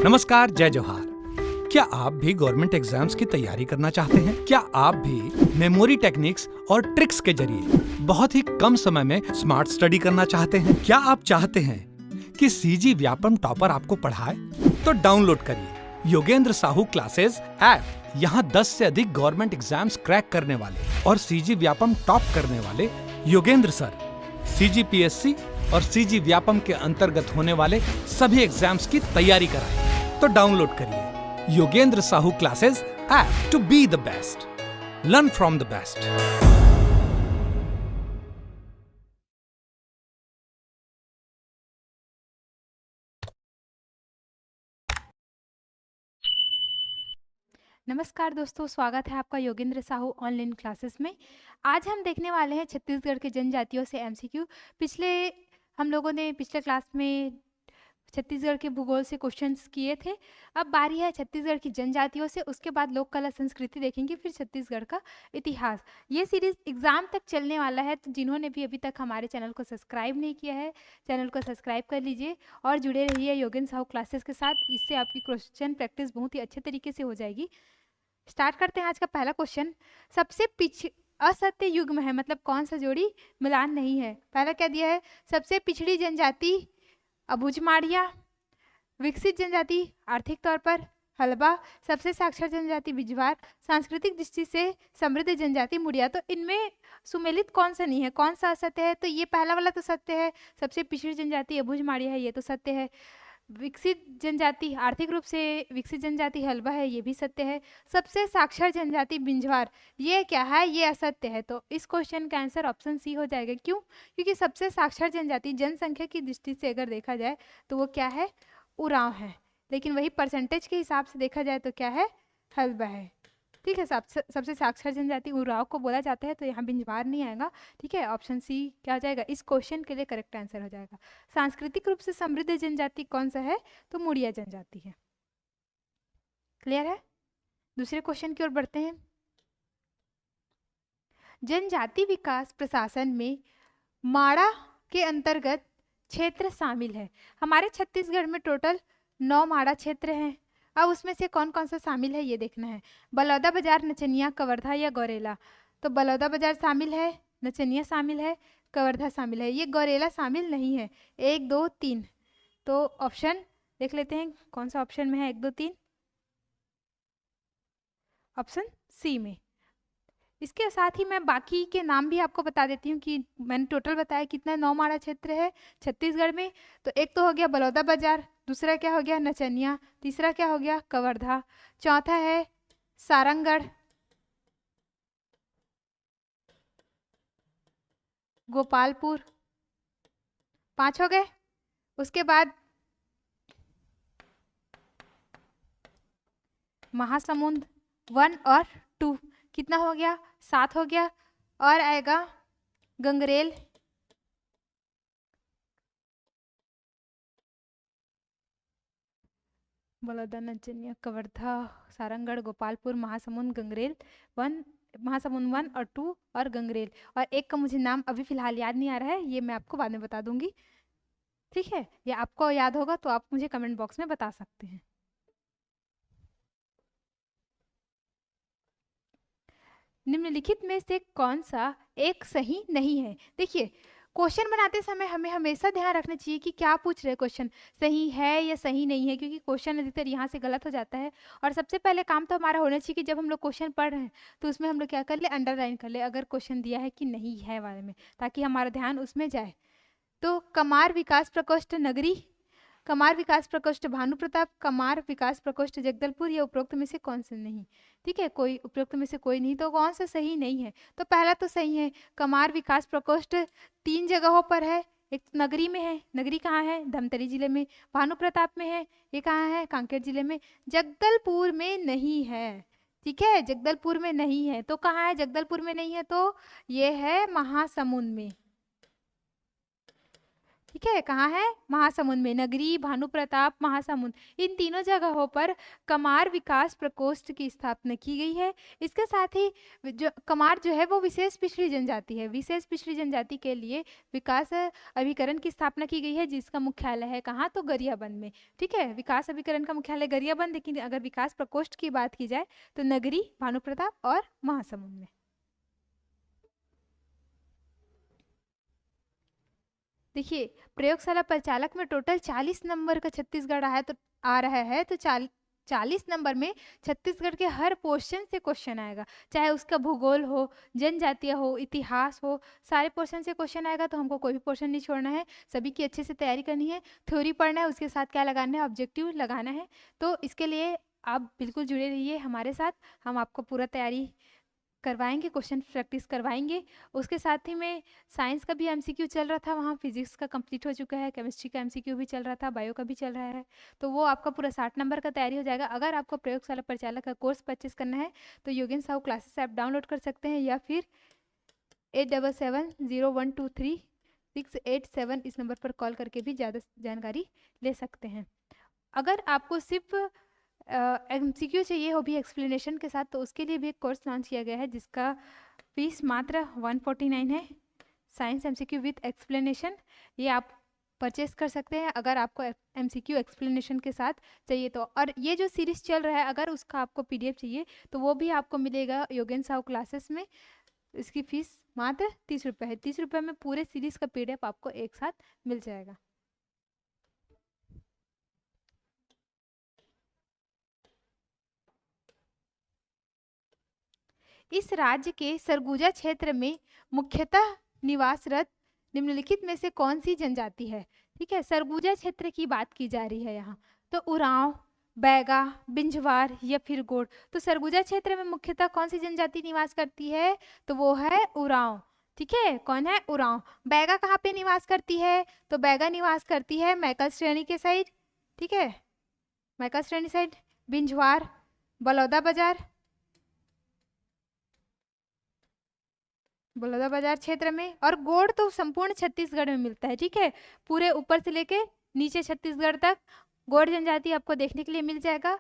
नमस्कार, जय जोहार। क्या आप भी गवर्नमेंट एग्जाम्स की तैयारी करना चाहते हैं? क्या आप भी मेमोरी टेक्निक्स और ट्रिक्स के जरिए बहुत ही कम समय में स्मार्ट स्टडी करना चाहते हैं? क्या आप चाहते हैं कि सीजी व्यापम टॉपर आपको पढ़ाए? तो डाउनलोड करिए योगेंद्र साहू क्लासेस ऐप। यहाँ 10 से अधिक गवर्नमेंट एग्जाम्स क्रैक करने वाले और सीजी व्यापम टॉप करने वाले योगेंद्र सर सीजीपीएससी और सीजी व्यापम के अंतर्गत होने वाले सभी एग्जाम्स की तैयारी कराएं। तो डाउनलोड करिए Yogendra Sahu classes app to be the best, learn from the best. नमस्कार दोस्तों, स्वागत है आपका योगेंद्र साहू ऑनलाइन क्लासेस में। आज हम देखने वाले हैं छत्तीसगढ़ के जनजातियों से एमसीक्यू। हम लोगों ने पिछले क्लास में छत्तीसगढ़ के भूगोल से क्वेश्चंस किए थे। अब बारी है छत्तीसगढ़ की जनजातियों से, उसके बाद लोक कला संस्कृति देखेंगे, फिर छत्तीसगढ़ का इतिहास। ये सीरीज एग्जाम तक चलने वाला है, तो जिन्होंने भी अभी तक हमारे चैनल को सब्सक्राइब नहीं किया है, चैनल को सब्सक्राइब कर लीजिए और जुड़े रहिए योगेंद्र साहू क्लासेस के साथ। इससे आपकी क्वेश्चन प्रैक्टिस बहुत ही अच्छे तरीके से हो जाएगी। स्टार्ट करते हैं आज का पहला क्वेश्चन। सबसे असत्य युग्म है, मतलब कौन सा जोड़ी मिलान नहीं है? पहला क्या दिया है? सबसे पिछड़ी जनजाति अबुझमाड़िया, विकसित जनजाति आर्थिक तौर पर हलबा, सबसे साक्षर जनजाति बिजवार, सांस्कृतिक दृष्टि से समृद्ध जनजाति मुड़िया। तो इनमें सुमेलित कौन सा नहीं है, कौन सा असत्य है? तो ये पहला वाला तो सत्य है, सबसे पिछड़ी जनजाति अबुझमाड़िया है, ये तो सत्य है। विकसित जनजाति आर्थिक रूप से विकसित जनजाति हलबा है, ये भी सत्य है। सबसे साक्षर जनजाति बिंजवार, ये क्या है? ये असत्य है। तो इस क्वेश्चन का आंसर ऑप्शन सी हो जाएगा। क्यों? क्योंकि सबसे साक्षर जनजाति जनसंख्या की दृष्टि से अगर देखा जाए तो वो क्या है? उरांव है। लेकिन वही परसेंटेज के हिसाब से देखा जाए तो क्या है? हलबा है। ठीक है, सबसे साक्षर जनजाति उरांव को बोला जाता है, तो यहाँ बिंजवार नहीं आएगा। ठीक है, ऑप्शन सी क्या हो जाएगा? इस क्वेश्चन के लिए करेक्ट आंसर हो जाएगा। सांस्कृतिक रूप से समृद्ध जनजाति कौन सा है? तो मुड़िया जनजाति है। क्लियर है? दूसरे क्वेश्चन की ओर बढ़ते हैं। जनजाति विकास प्रशासन में माड़ा के अंतर्गत क्षेत्र शामिल है। हमारे छत्तीसगढ़ में टोटल 9 माड़ा क्षेत्र हैं। अब उसमें से कौन कौन सा शामिल है ये देखना है। बलौदा बाजार, नचनिया, कवर्धा या गौरेला? तो बलौदा बाजार शामिल है, नचनिया शामिल है, कवर्धा शामिल है। ये गौरेला शामिल नहीं है। 1 2 3, तो ऑप्शन देख लेते हैं कौन सा ऑप्शन में है। 1 2 3 ऑप्शन सी में। इसके साथ ही मैं बाकी के नाम भी आपको बता देती हूँ कि मैंने टोटल बताया कितना 9 माड़ा क्षेत्र है छत्तीसगढ़ में। तो एक तो हो गया बलौदा बाजार, दूसरा क्या हो गया? नचनिया, तीसरा क्या हो गया? कवर्धा, चौथा है सारंगढ़, गोपालपुर, 5 हो गए। उसके बाद महासमुंद 1 और 2, कितना हो गया? 7 हो गया। और आएगा गंगरेल, बलौदा, नचनिया, कवर्धा, सारंगढ़, गोपालपुर, महासमुंद, गंगरेल 1, महासमुंद 1 और 2 और गंगरेल। और एक का मुझे नाम अभी फिलहाल याद नहीं आ रहा है, ये मैं आपको बाद में बता दूंगी। ठीक है, या आपको याद होगा तो आप मुझे कमेंट बॉक्स में बता सकते हैं। निम्नलिखित में से कौन सा एक सही नहीं है? देखिए, क्वेश्चन बनाते समय हमें हमेशा ध्यान रखना चाहिए कि क्या पूछ रहे क्वेश्चन, सही है या सही नहीं है, क्योंकि क्वेश्चन अधिकतर यहाँ से गलत हो जाता है। और सबसे पहले काम तो हमारा होना चाहिए कि जब हम लोग क्वेश्चन पढ़ रहे हैं तो उसमें हम लोग क्या कर ले? अंडरलाइन कर ले अगर क्वेश्चन दिया है कि नहीं है वाले में, ताकि हमारा ध्यान उसमें जाए। तो कमार विकास प्रकोष्ठ नगरी, कमार विकास प्रकोष्ठ भानु प्रताप, कमार विकास प्रकोष्ठ जगदलपुर, या उपरोक्त में से कौन सा नहीं? ठीक है, कोई उपरोक्त में से कोई नहीं, तो कौन सा सही नहीं है? तो पहला तो सही है, कमार विकास प्रकोष्ठ 3 जगहों पर है। एक नगरी में है, नगरी कहाँ है? धमतरी जिले में। भानु प्रताप में है, ये कहाँ है? कांकेर जिले में। जगदलपुर में नहीं है। ठीक है, जगदलपुर में नहीं है, तो कहाँ है? जगदलपुर में नहीं है तो ये है महासमुंद में। ठीक है, कहाँ है? महासमुंद में। नगरी, भानु प्रताप, महासमुंद, इन तीनों जगहों पर कमार विकास प्रकोष्ठ की स्थापना की गई है। इसके साथ ही जो कमार जो है वो विशेष पिछड़ी जनजाति है। विशेष पिछड़ी जनजाति के लिए विकास अभिकरण की स्थापना की गई है, जिसका मुख्यालय है कहाँ? तो गरियाबंद में। ठीक है, विकास अभिकरण का मुख्यालय गरियाबंद, लेकिन अगर विकास प्रकोष्ठ की बात की जाए तो नगरी, भानु प्रताप और महासमुंद में। देखिए, प्रयोगशाला परिचालक में टोटल 40 नंबर का छत्तीसगढ़ आ रहा है तो 40 नंबर में छत्तीसगढ़ के हर पोर्शन से क्वेश्चन आएगा, चाहे उसका भूगोल हो, जनजातीय हो, इतिहास हो, सारे पोर्शन से क्वेश्चन आएगा। तो हमको कोई भी पोर्शन नहीं छोड़ना है, सभी की अच्छे से तैयारी करनी है, थ्योरी पढ़ना है, उसके साथ क्या लगाना है? ऑब्जेक्टिव लगाना है। तो इसके लिए आप बिल्कुल जुड़े रहिए हमारे साथ, हम आपको पूरा तैयारी करवाएंगे, क्वेश्चन प्रैक्टिस करवाएंगे। उसके साथ ही में साइंस का भी एमसीक्यू चल रहा था, वहाँ फिजिक्स का कंप्लीट हो चुका है, केमिस्ट्री का एमसीक्यू भी चल रहा था, बायो का भी चल रहा है। तो वो आपका पूरा 60 नंबर का तैयारी हो जाएगा। अगर आपको प्रयोगशाला परिचालक का कोर्स परचेस करना है तो योगेन साहू क्लासेस ऐप डाउनलोड कर सकते हैं, या फिर 8770123687 इस नंबर पर कॉल करके भी ज़्यादा जानकारी ले सकते हैं। अगर आपको सिर्फ एमसीक्यू चाहिए हो भी एक्सप्लेनेशन के साथ, तो उसके लिए भी एक कोर्स लॉन्च किया गया है जिसका फीस मात्र 149 है। साइंस एमसीक्यू विथ एक्सप्लेनेशन, ये आप परचेस कर सकते हैं अगर आपको एमसीक्यू एक्सप्लेनेशन के साथ चाहिए तो। और ये जो सीरीज़ चल रहा है, अगर उसका आपको पीडीएफ चाहिए तो वो भी आपको मिलेगा योगेन साहू क्लासेस में। इसकी फ़ीस मात्र 30 रुपये है। 30 रुपये में पूरे सीरीज़ का पीडीएफ आपको एक साथ मिल जाएगा। इस राज्य के सरगुजा क्षेत्र में मुख्यतः निवासरत निम्नलिखित में से कौन सी जनजाति है? ठीक है, सरगुजा क्षेत्र की बात की जा रही है यहाँ। तो उरांव, बैगा, बिंझवार या फिर गोंड। तो सरगुजा क्षेत्र में मुख्यतः कौन सी जनजाति निवास करती है? तो वो है उरांव। ठीक है, कौन है? उरांव। बैगा कहाँ पे निवास करती है? तो बैगा निवास करती है मैकल श्रेणी के साइड। ठीक है, मैकल श्रेणी साइड। बिंझवार बलौदा बाजार क्षेत्र में। और गोंड तो संपूर्ण छत्तीसगढ़ में मिलता है। ठीक है, पूरे ऊपर से लेके नीचे छत्तीसगढ़ तक गोंड जनजाति आपको देखने के लिए मिल जाएगा।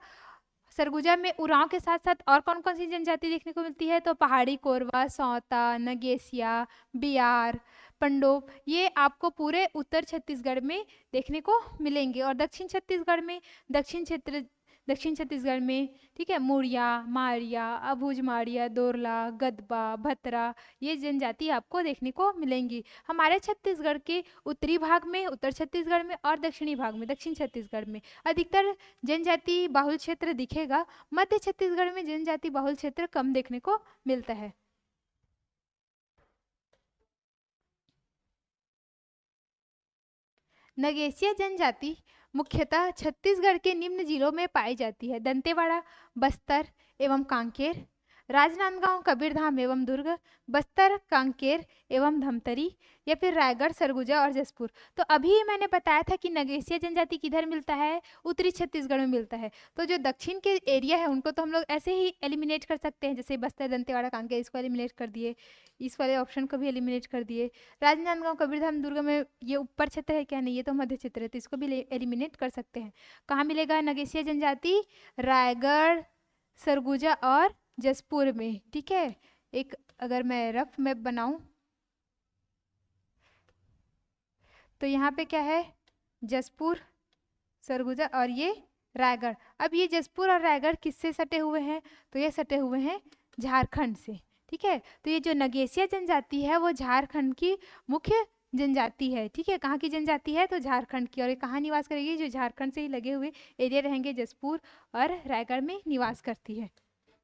सरगुजा में उरांव के साथ साथ और कौन कौन सी जनजाति देखने को मिलती है? तो पहाड़ी कोरवा, सौता, नगेसिया, बियार, पंडोप, ये आपको पूरे उत्तर छत्तीसगढ़ में देखने को मिलेंगे। और दक्षिण छत्तीसगढ़ में ठीक है, मुड़िया, मारिया, अबुझ मारिया, दोरला, गदबा, भतरा, ये जनजाति आपको देखने को मिलेंगी। हमारे छत्तीसगढ़ के उत्तरी भाग में, उत्तर छत्तीसगढ़ में, और दक्षिणी भाग में, दक्षिण छत्तीसगढ़ में अधिकतर जनजाति बाहुल क्षेत्र दिखेगा। मध्य छत्तीसगढ़ में जनजाति बाहुल क्षेत्र कम देखने को मिलता है। नगेसिया जनजाति मुख्यतः छत्तीसगढ़ के निम्न जिलों में पाई जाती है: दंतेवाड़ा, बस्तर एवं कांकेर, राजनांदगांव, कबीरधाम एवं दुर्ग, बस्तर, कांकेर एवं धमतरी, या फिर रायगढ़, सरगुजा और जसपुर। तो अभी मैंने बताया था कि नगेसिया जनजाति किधर मिलता है? उत्तरी छत्तीसगढ़ में मिलता है। तो जो दक्षिण के एरिया है उनको तो हम लोग ऐसे ही एलिमिनेट कर सकते हैं, जैसे बस्तर, दंतेवाड़ा, कांकेर, इसको एलिमिनेट कर दिए, इस वाले ऑप्शन को भी एलिमिनेट कर दिए। राजनांदगांव, कबीरधाम, दुर्ग में ये ऊपर क्षेत्र है क्या? नहीं, ये तो मध्य क्षेत्र है, तो इसको भी एलिमिनेट कर सकते हैं। कहाँ मिलेगा नगेसिया जनजाति? रायगढ़, सरगुजा और जसपुर में। ठीक है, एक अगर मैं रफ मैप बनाऊं तो यहाँ पे क्या है? जसपुर, सरगुजा और ये रायगढ़। अब ये जसपुर और रायगढ़ किससे सटे हुए हैं? तो ये सटे हुए हैं झारखंड से। ठीक है, तो ये जो नगेसिया जनजाति है वो झारखंड की मुख्य जनजाति है। ठीक है, कहाँ की जनजाति है? तो झारखंड की। और ये कहाँ निवास करेगी? जो झारखंड से ही लगे हुए एरिया रहेंगे, जसपुर और रायगढ़ में निवास करती है।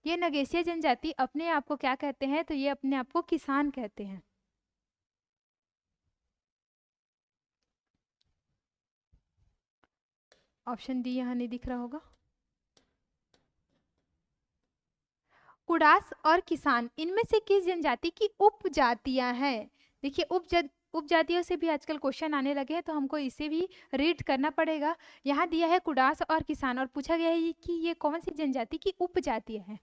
ये नगेसिया जनजाति अपने आप को क्या कहते हैं? तो ये अपने आप को किसान कहते हैं। ऑप्शन डी यहाँ नहीं दिख रहा होगा। कुडास और किसान, इनमें से किस जनजाति की उपजातियां हैं? देखिए, उपजातियों से भी आजकल क्वेश्चन आने लगे हैं, तो हमको इसे भी रीड करना पड़ेगा। यहाँ दिया है कुडास और किसान, और पूछा गया है कि ये कौन सी जनजाति की उपजातियां हैं?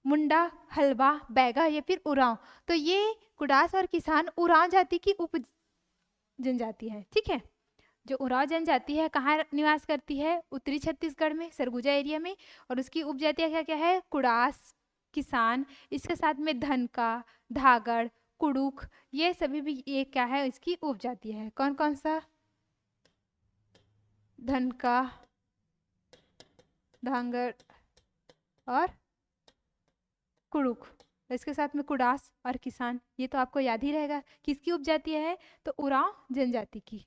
मुंडा, हलवा, बैगा या फिर उरांव। तो ये कुडास और किसान उरांव जाति की उप जनजाति है। ठीक है, जो उरांव जनजाति है कहाँ निवास करती है? उत्तरी छत्तीसगढ़ में, सरगुजा एरिया में। और उसकी उपजातियां क्या क्या है? कुड़ास, किसान, इसके साथ में धनका, धागड़, कुड़ुक, ये सभी भी ये क्या है? इसकी उपजाति है। कौन कौन सा? धनका, धांगड़ और कुड़ुक, इसके साथ में कुड़ास और किसान, ये तो आपको याद ही रहेगा। किसकी उपजाति है? तो उरांव जनजाति की।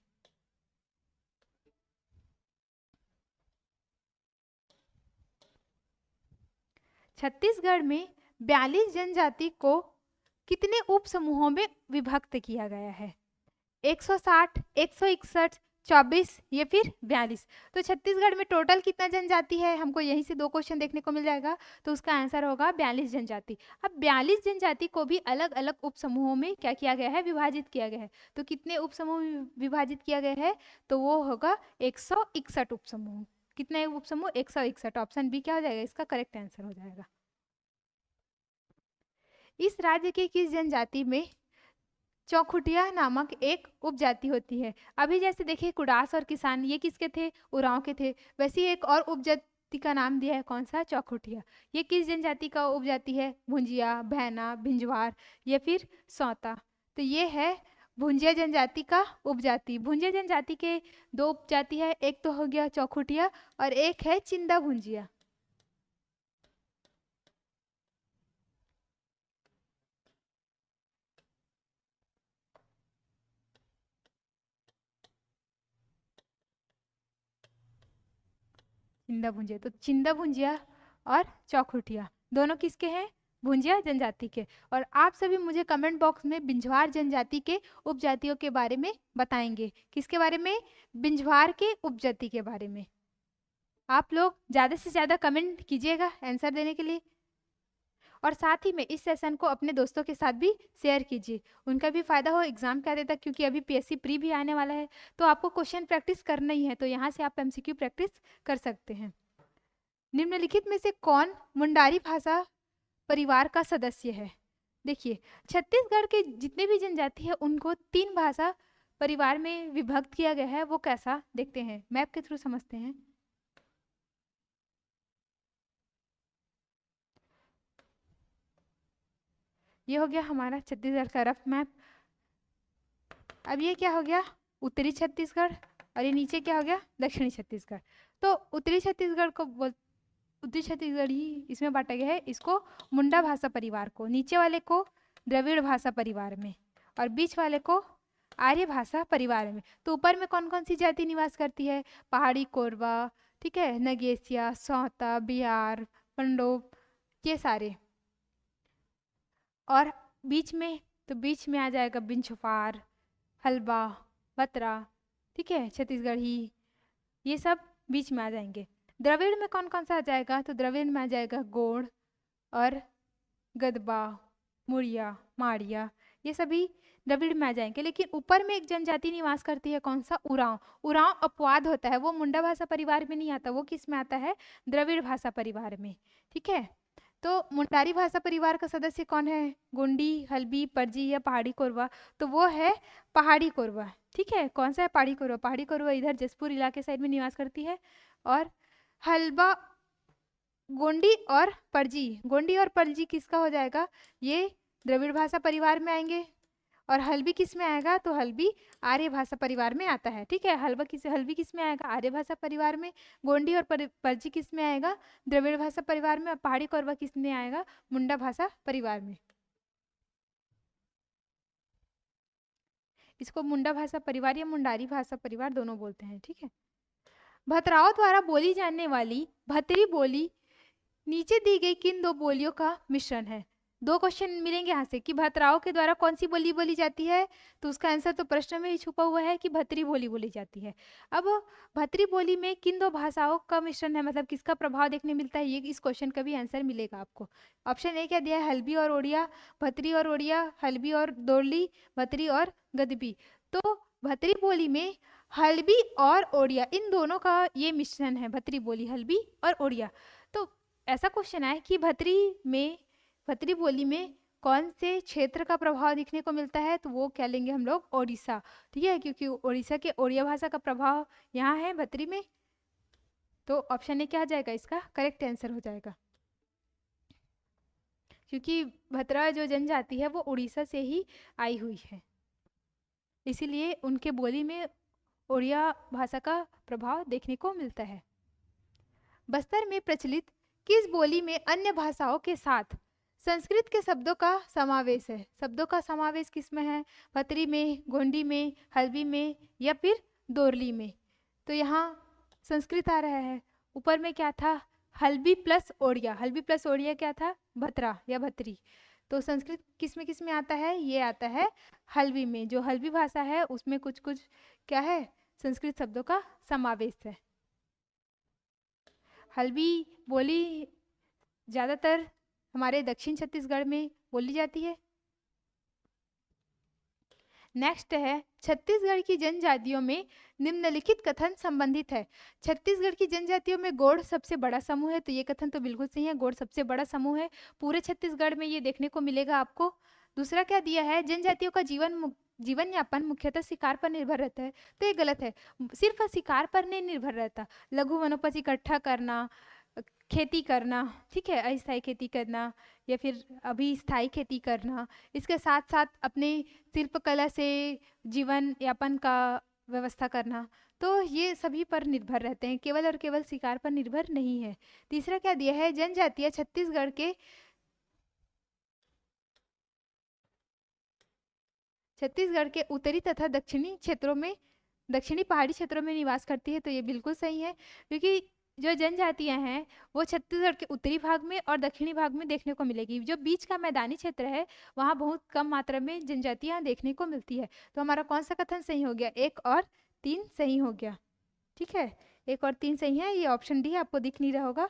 छत्तीसगढ़ में 42 जनजाति को कितने उप समूहों में विभक्त किया गया है? 160, 161, 24 या फिर 42? तो छत्तीसगढ़ में टोटल कितना जनजाति है? हमको यहीं से 2 क्वेश्चन देखने को मिल जाएगा, तो उसका आंसर होगा 42 जनजाति। अब 42 जनजाति को भी अलग अलग उप समूहों में क्या किया गया है? विभाजित किया गया है। तो कितने उप समूह में विभाजित किया गया है? तो वो होगा 161 उप समूह। कितने उप समूह? 161। ऑप्शन बी क्या हो जाएगा? इसका करेक्ट आंसर हो जाएगा। इस राज्य के किस जनजाति में चौखुटिया नामक एक उपजाति होती है? अभी जैसे देखिए कुड़ास और किसान ये किसके थे? उरांव के थे। वैसे ही एक और उपजाति का नाम दिया है, कौन सा? चौखुटिया। ये किस जनजाति का उपजाति है? भुंजिया, भैना, भिंजवार या फिर सौता? तो ये है भुंजिया जनजाति का उपजाति। भुंजिया जनजाति के 2 उपजाति है, एक तो हो गया चौखुटिया और एक है चिंदा भुंजिया। चिंदा भुंजिया, तो चिंदा भुंजिया और चौखुटिया दोनों किसके हैं? भुंजिया जनजाति के। और आप सभी मुझे कमेंट बॉक्स में बिंझवार जनजाति के उपजातियों के बारे में बताएंगे। किसके बारे में? बिंझवार के उपजाति के बारे में। आप लोग ज़्यादा से ज़्यादा कमेंट कीजिएगा आंसर देने के लिए, और साथ ही में इस सेशन को अपने दोस्तों के साथ भी शेयर कीजिए, उनका भी फायदा हो एग्जाम के आने तक, क्योंकि अभी पीएससी प्री भी आने वाला है, तो आपको क्वेश्चन प्रैक्टिस करना ही है। तो यहाँ से आप एमसीक्यू प्रैक्टिस कर सकते हैं। निम्नलिखित में से कौन मुंडारी भाषा परिवार का सदस्य है? देखिए छत्तीसगढ़ के जितने भी जनजाति है उनको 3 भाषा परिवार में विभक्त किया गया है। वो कैसा? देखते हैं, मैप के थ्रू समझते हैं। ये हो गया हमारा छत्तीसगढ़ का रफ मैप। अब ये क्या हो गया? उत्तरी छत्तीसगढ़, और ये नीचे क्या हो गया? दक्षिणी छत्तीसगढ़। तो उत्तरी छत्तीसगढ़ को उत्तरी छत्तीसगढ़ ही इसमें बांटा गया है, इसको मुंडा भाषा परिवार को, नीचे वाले को द्रविड़ भाषा परिवार में, और बीच वाले को आर्य भाषा परिवार में। तो ऊपर में कौन कौन सी जाति निवास करती है? पहाड़ी कोरवा, ठीक है, नगेसिया, सौता, बिहार, पंडोब, ये सारे। और बीच में, तो बीच में आ जाएगा बिंछुफार, हलबा, बतरा, ठीक है, छत्तीसगढ़ी, ये सब बीच में आ जाएंगे। द्रविड़ में कौन कौन सा आ जाएगा? तो द्रविड़ में आ जाएगा गोड़ और गदबा, मुड़िया, माड़िया, ये सभी द्रविड़ में आ जाएंगे। लेकिन ऊपर में एक जनजाति निवास करती है, कौन सा? उरांव। उरांव अपवाद होता है, वो मुंडा भाषा परिवार में नहीं आता, वो किस में आता है? द्रविड़ भाषा परिवार में, ठीक है। तो मुंडारी भाषा परिवार का सदस्य कौन है? गोंडी, हल्बी, परजी या पहाड़ी कोरवा? तो वो है पहाड़ी कोरवा, ठीक है। कौन सा है? पहाड़ी कोरवा। पहाड़ी कोरवा इधर जसपुर इलाके साइड में निवास करती है। और हलबा, गोंडी और परजी, गोंडी और परजी किसका हो जाएगा? ये द्रविड़ भाषा परिवार में आएंगे। और हल्बी किस में आएगा? तो हल्बी आर्य भाषा परिवार में आता है, ठीक है। हल्बी किस में आएगा? आर्य भाषा परिवार में। गोंडी और परजी किस में आएगा? द्रविड़ भाषा परिवार में। और पहाड़ी कोरवा किस में आएगा? मुंडा भाषा परिवार में। इसको मुंडा भाषा परिवार या मुंडारी भाषा परिवार दोनों बोलते हैं, ठीक है। भतराओं द्वारा बोली जाने वाली भतरी बोली नीचे दी गई किन 2 बोलियों का मिश्रण है? 2 क्वेश्चन मिलेंगे यहाँ से कि भतराओं के द्वारा कौन सी बोली बोली जाती है, तो उसका आंसर तो प्रश्न में ही छुपा हुआ है कि भतरी बोली बोली जाती है। अब भतरी बोली में किन 2 भाषाओं का मिश्रण है, मतलब किसका प्रभाव देखने मिलता है, ये इस क्वेश्चन का भी आंसर मिलेगा आपको। ऑप्शन ए क्या दिया है? हल्बी और ओडिया, भतरी और ओडिया, हल्बी और दोरली, भतरी और गदबी। तो भतरी बोली में हल्बी और ओडिया, इन दोनों का ये मिश्रण है, भतरी बोली, हल्बी और ओडिया। तो ऐसा क्वेश्चन है कि भतरी बोली में कौन से क्षेत्र का प्रभाव दिखने को मिलता है, तो वो क्या लेंगे हम लोग, ओडिशा। ठीक है, क्योंकि ओडिशा के ओडिया भाषा का प्रभाव यहाँ है भतरी में, तो ऑप्शन ए क्या आ जाएगा, इसका करेक्ट आंसर हो जाएगा। क्योंकि भतरा जो जनजाति है वो उड़ीसा से ही आई हुई है, इसीलिए उनके बोली में ओडिया भाषा का प्रभाव देखने को मिलता है। बस्तर में प्रचलित किस बोली में अन्य भाषाओं के साथ संस्कृत के शब्दों का समावेश है? शब्दों का समावेश किस में है, भतरी में, गोंडी में, हल्बी में या फिर दोरली में? तो यहाँ संस्कृत आ रहा है। ऊपर में क्या था, हल्बी प्लस ओडिया। हल्बी प्लस ओडिया क्या था, भतरा या भतरी। तो संस्कृत किस में आता है, ये आता है हल्बी में। जो हल्बी भाषा है उसमें कुछ कुछ क्या है, संस्कृत शब्दों का समावेश है। हल्बी बोली ज़्यादातर हमारे दक्षिण छत्तीसगढ़ में बोली जाती है। नेक्स्ट है, छत्तीसगढ़ की जनजातियों में निम्नलिखित कथन संबंधित है। छत्तीसगढ़ की जनजातियों में गोंड सबसे बड़ा समूह है, तो ये कथन तो बिल्कुल सही है, गोंड सबसे बड़ा समूह है पूरे छत्तीसगढ़ में, ये देखने को मिलेगा आपको। दूसरा क्या दिया है, जनजातियों का जीवन यापन मुख्यतः शिकार पर निर्भर रहता है, तो ये गलत है। सिर्फ शिकार पर नहीं निर्भर रहता, लघु वनोपज इकट्ठा करना, खेती करना, ठीक है, अस्थायी खेती करना या फिर अभी स्थायी खेती करना, इसके साथ साथ अपने शिल्पकला से जीवन यापन का व्यवस्था करना, तो ये सभी पर निर्भर रहते हैं, केवल और केवल शिकार पर निर्भर नहीं है। तीसरा क्या दिया है, जनजातियां छत्तीसगढ़ के उत्तरी तथा दक्षिणी पहाड़ी क्षेत्रों में निवास करती है, तो ये बिल्कुल सही है, क्योंकि जो जनजातियां हैं वो छत्तीसगढ़ के उत्तरी भाग में और दक्षिणी भाग में देखने को मिलेगी। जो बीच का मैदानी क्षेत्र है वहाँ बहुत कम मात्रा में जनजातियां देखने को मिलती है। तो हमारा कौन सा कथन सही हो गया, 1 और 3 सही हो गया। ठीक है, 1 और 3 सही है, ये ऑप्शन डी आपको दिख नहीं रहा होगा,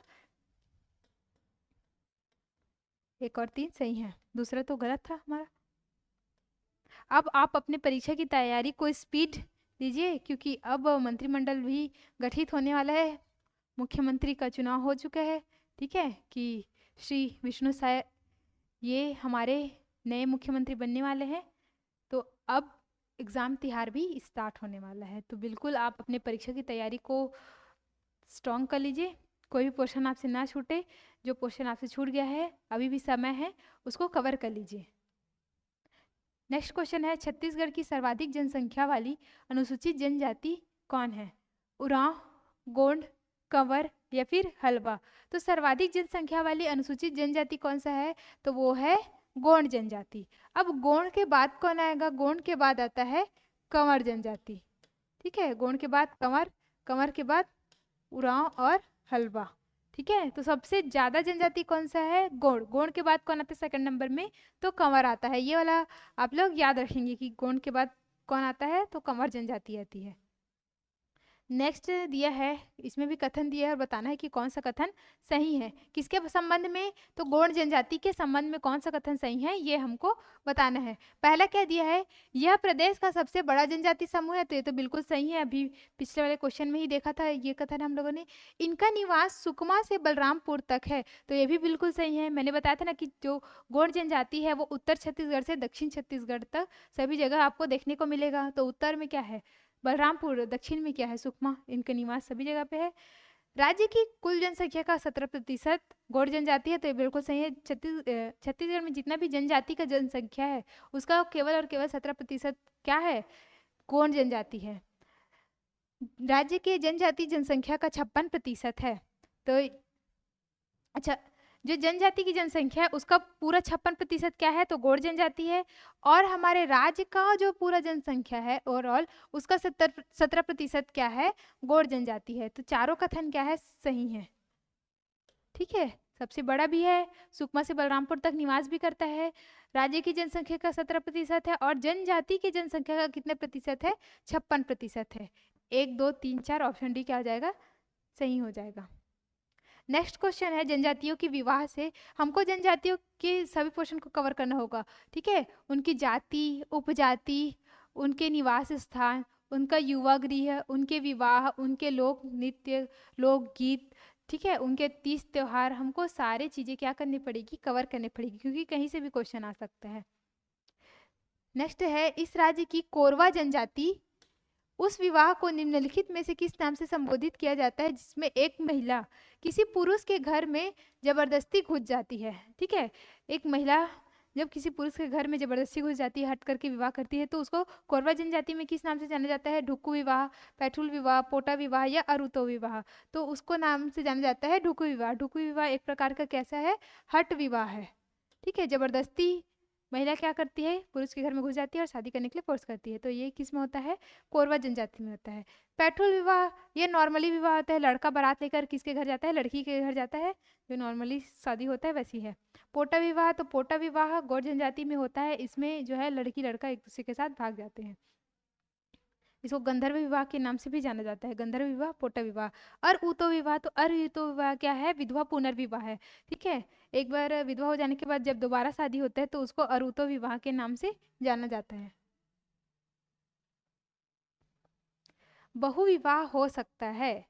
1 और 3 सही है, दूसरा तो गलत था हमारा। अब आप अपने परीक्षा की तैयारी को स्पीड दीजिए, क्योंकि अब मंत्रिमंडल भी गठित होने वाला है, मुख्यमंत्री का चुनाव हो चुका है। ठीक है, कि श्री विष्णु साय ये हमारे नए मुख्यमंत्री बनने वाले हैं, तो अब एग्ज़ाम तिहार भी स्टार्ट होने वाला है। तो बिल्कुल आप अपने परीक्षा की तैयारी को स्ट्रॉन्ग कर लीजिए, कोई भी पोर्शन आपसे ना छूटे, जो पोर्शन आपसे छूट गया है अभी भी समय है, उसको कवर कर लीजिए। नेक्स्ट क्वेश्चन है, छत्तीसगढ़ की सर्वाधिक जनसंख्या वाली अनुसूचित जनजाति कौन है? उरांव, गोंड, कंवर या फिर हल्बा? तो सर्वाधिक जनसंख्या वाली अनुसूचित जनजाति कौन सा है, तो वो है गोंड जनजाति। अब गोंड के बाद कौन आएगा, गोंड के बाद आता है कंवर जनजाति। ठीक है, गोंड के बाद कंवर, कंवर के बाद उरांव और हल्बा। ठीक है, तो सबसे ज्यादा जनजाति कौन सा है, गोंड। गोंड के बाद कौन आता है सेकंड नंबर में, तो कंवर आता है। ये वाला आप लोग याद रखेंगे कि गोंड के बाद कौन आता है, तो कंवर जनजाति आती है। नेक्स्ट दिया है, इसमें भी कथन दिया है और बताना है कि कौन सा कथन सही है। किसके संबंध में, तो गोंड जनजाति के संबंध में कौन सा कथन सही है, ये हमको बताना है। पहला क्या दिया है, यह प्रदेश का सबसे बड़ा जनजाति समूह है, तो ये तो बिल्कुल सही है, अभी पिछले वाले क्वेश्चन में ही देखा था ये कथन हम लोगों ने। इनका निवास सुकमा से बलरामपुर तक है, तो ये भी बिल्कुल सही है। मैंने बताया था ना कि जो गोंड जनजाति है वो उत्तर छत्तीसगढ़ से दक्षिण छत्तीसगढ़ तक सभी जगह आपको देखने को मिलेगा। तो उत्तर में क्या है बलरामपुर, दक्षिण में क्या है सुकमा, इनका निवास सभी जगह पे है। राज्य की कुल जनसंख्या का 17% गोंड जनजाति है, तो ये बिल्कुल सही है। छत्तीसगढ़ में जितना भी जनजाति का जनसंख्या है उसका केवल और केवल 17% क्या है, गोंड जनजाति है। राज्य के जनजाति जनसंख्या का 56% है। तो अच्छा, जो जनजाति की जनसंख्या है उसका पूरा 56% क्या है, तो गोंड जनजाति है। और हमारे राज्य का जो पूरा जनसंख्या है ओवरऑल उसका 17% क्या है, गोंड जनजाति है। तो चारों कथन क्या है, सही है। ठीक है, सबसे बड़ा भी है, सुकमा से बलरामपुर तक निवास भी करता है, राज्य की जनसंख्या का 17% है, और जनजाति की जनसंख्या का कितने प्रतिशत है, 56% है। 1, 2, 3, 4 ऑप्शन डी क्या हो जाएगा, सही हो जाएगा। नेक्स्ट क्वेश्चन है, जनजातियों की विवाह से हमको जनजातियों के सभी पोर्शन को कवर करना होगा। ठीक है, उनकी जाति, उपजाति, उनके निवास स्थान, उनका युवा गृह, उनके विवाह, उनके लोक नृत्य, लोकगीत, ठीक है, उनके 30 त्योहार, हमको सारे चीज़ें क्या करनी पड़ेगी, कवर करनी पड़ेगी, क्योंकि कहीं से भी क्वेश्चन आ सकता है। नेक्स्ट है, इस राज्य की कोरवा जनजाति उस विवाह को निम्नलिखित में से किस नाम से संबोधित किया जाता है जिसमें एक महिला किसी पुरुष के घर में जबरदस्ती घुस जाती है। ठीक है, एक महिला जब किसी पुरुष के घर में जबरदस्ती घुस जाती है, हट करके विवाह करती है, तो उसको कोरवा जनजाति में किस नाम से जाना जाता है, ढुक्कू विवाह, पैठुल विवाह, पोटा विवाह या अरुतो विवाह। तो उसको नाम से जाना जाता है ढुक्कू विवाह। ढुक्कू विवाह एक प्रकार का कैसा है, हट विवाह है। ठीक है, जबरदस्ती महिला क्या करती है, पुरुष के घर में घुस जाती है और शादी करने के लिए फोर्स करती है, तो ये किस में होता है, कोरवा जनजाति में होता है। पैठुल विवाह ये नॉर्मली विवाह होता है, लड़का बारात लेकर किसके घर जाता है, लड़की के घर जाता है, जो नॉर्मली शादी होता है वैसी है। पोटा विवाह, तो पोटा विवाह गौर जनजाति में होता है, इसमें जो है लड़की लड़का एक दूसरे के साथ भाग जाते हैं। इसको गंधर्व विवाह के नाम से भी जाना जाता है, गंधर्व विवाह, पोटा विवाह। अरउतो विवाह, तो अरउतो विवाह क्या है, विधवा पुनर्विवाह है। ठीक है, एक बार विधवा हो जाने के बाद जब दोबारा शादी होता है तो उसको अरुतो विवाह के नाम से जाना जाता है। बहुविवाह हो सकता है,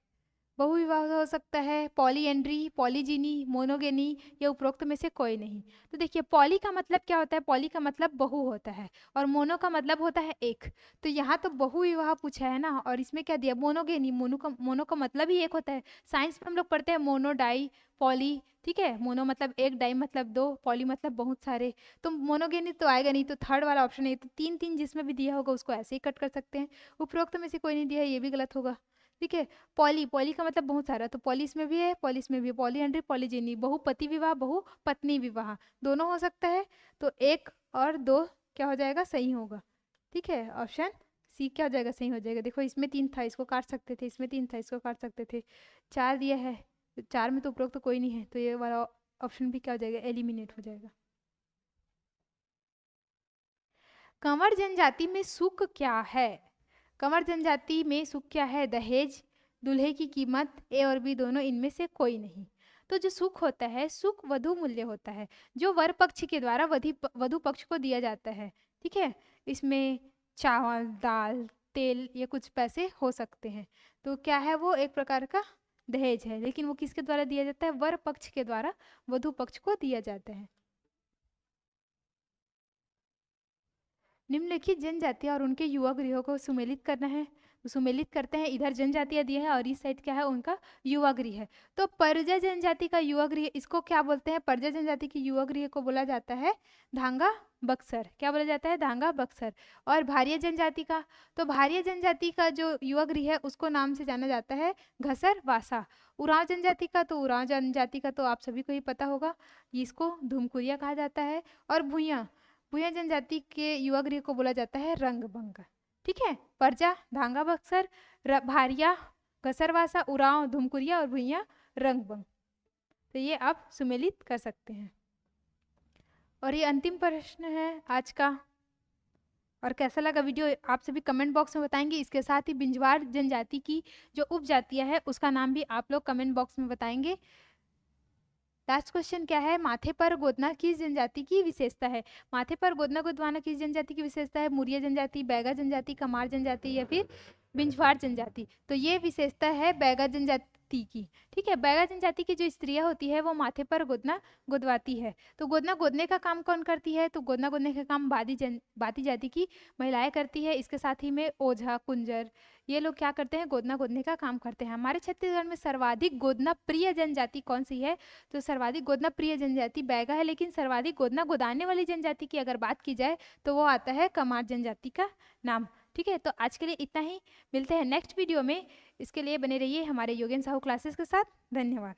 बहुविवाह हो सकता है, पॉलीएंड्री, पॉलीजिनी, मोनोगेनी या उपरोक्त में से कोई नहीं। तो देखिए, पॉली का मतलब क्या होता है, पॉली का मतलब बहु होता है और मोनो का मतलब होता है एक। तो यहाँ तो बहुविवाह पूछा है ना, और इसमें क्या दिया, मोनोगेनी। मोनो का मतलब ही एक होता है। साइंस में हम लोग पढ़ते हैं मोनो, डाई, पॉली। ठीक है, मोनो मतलब एक, डाई मतलब दो, पॉली मतलब बहुत सारे। तो मोनोगेनी तो आएगा नहीं, तो थर्ड वाला ऑप्शन है। तो तीन तीन जिसमें भी दिया होगा उसको ऐसे ही कट कर सकते हैं। उपरोक्त में से कोई नहीं दिया है, ये भी गलत होगा। ठीक है, पॉली, पॉली का मतलब बहुत सारा, तो पॉली इसमें भी है, पॉली इसमें भी है। पॉलीएंड्री, पॉलीजेनी, बहुपति विवाह, बहुपत्नी विवाह, दोनों हो सकता है। तो एक और दो क्या हो जाएगा, सही होगा। ठीक है, ऑप्शन सी क्या हो जाएगा, सही हो जाएगा। देखो, इसमें 3 था, इसको काट सकते थे, इसमें 3 था, इसको काट सकते थे। 4 दिया है, 4 में तो उपरोक्त तो कोई नहीं है, तो ये वाला ऑप्शन भी क्या हो जाएगा, एलिमिनेट हो जाएगा। कंवर जनजाति में सुख क्या है, कंवर जनजाति में सुख क्या है, दहेज, दूल्हे की कीमत, ए और बी दोनों, इनमें से कोई नहीं। तो जो सुख होता है, सुख वधु मूल्य होता है, जो वर पक्ष के द्वारा वधु पक्ष को दिया जाता है। ठीक है, इसमें चावल, दाल, तेल, ये कुछ पैसे हो सकते हैं। तो क्या है, वो एक प्रकार का दहेज है, लेकिन वो किसके द्वारा दिया जाता है, वर पक्ष के द्वारा वधु पक्ष को दिया जाता है। निम्नलिखित जनजातियां और उनके युवा गृहों को सुमेलित करना है, तो सुमेलित करते हैं। इधर जनजातियां दी है और इस साइड क्या है, उनका युवा गृह है। तो परजा जनजाति का युवा गृह, इसको क्या बोलते हैं, परजा जनजाति की युवा गृह को बोला जाता है धांगा बक्सर। क्या बोला जाता है, धांगा बक्सर। और भारिया जनजाति का, तो भारिया जनजाति का जो युवा गृह है उसको नाम से जाना जाता है घसर वासा। उरांव जनजाति का, तो उरांव जनजाति का तो आप सभी को ही पता होगा, इसको धूमकुरिया कहा जाता है। और भूया, भूया जनजाति के युवा गृह को बोला जाता है रंगभंग। ठीक है, परजा, धांगा बक्सर, भारिया, घसरवासा, उरांव, धूमकुरिया और भूया रंगभंग। तो ये आप सुमेलित कर सकते हैं। और ये अंतिम प्रश्न है आज का। और कैसा लगा वीडियो आप सभी कमेंट बॉक्स में बताएंगे। इसके साथ ही बिंजवार जनजाति की जो उपजातियां है उसका नाम भी आप लोग कमेंट बॉक्स में बताएंगे। लास्ट क्वेश्चन क्या है, माथे पर गोदना किस जनजाति की विशेषता है, माथे पर गोदना गोदवाना किस जनजाति की विशेषता है, मुरिया जनजाति, बैगा जनजाति, कमार जनजाति या फिर बिंजवार जनजाति। तो ये विशेषता है बैगा जनजाति की। ठीक है, बैगा जनजाति की जो स्त्रियां होती है वो माथे पर गोदना गोदवाती है। तो गोदना गोदने का काम कौन करती है, तो गोदना गोदने का काम बाती जाति की महिलाएं करती है। इसके साथ ही में ओझा, कुंजर, ये लोग क्या करते हैं, गोदना गोदने का काम करते हैं। हमारे छत्तीसगढ़ में सर्वाधिक गोदना प्रिय जनजाति कौन सी है, तो सर्वाधिक गोदना प्रिय जनजाति बैगा है। लेकिन सर्वाधिक गोदना गोदाने वाली जनजाति की अगर बात की जाए तो वो आता है कमार जनजाति का नाम। ठीक है, तो आज के लिए इतना ही, मिलते हैं नेक्स्ट वीडियो में। इसके लिए बने रहिए हमारे योगेन साहू क्लासेस के साथ। धन्यवाद।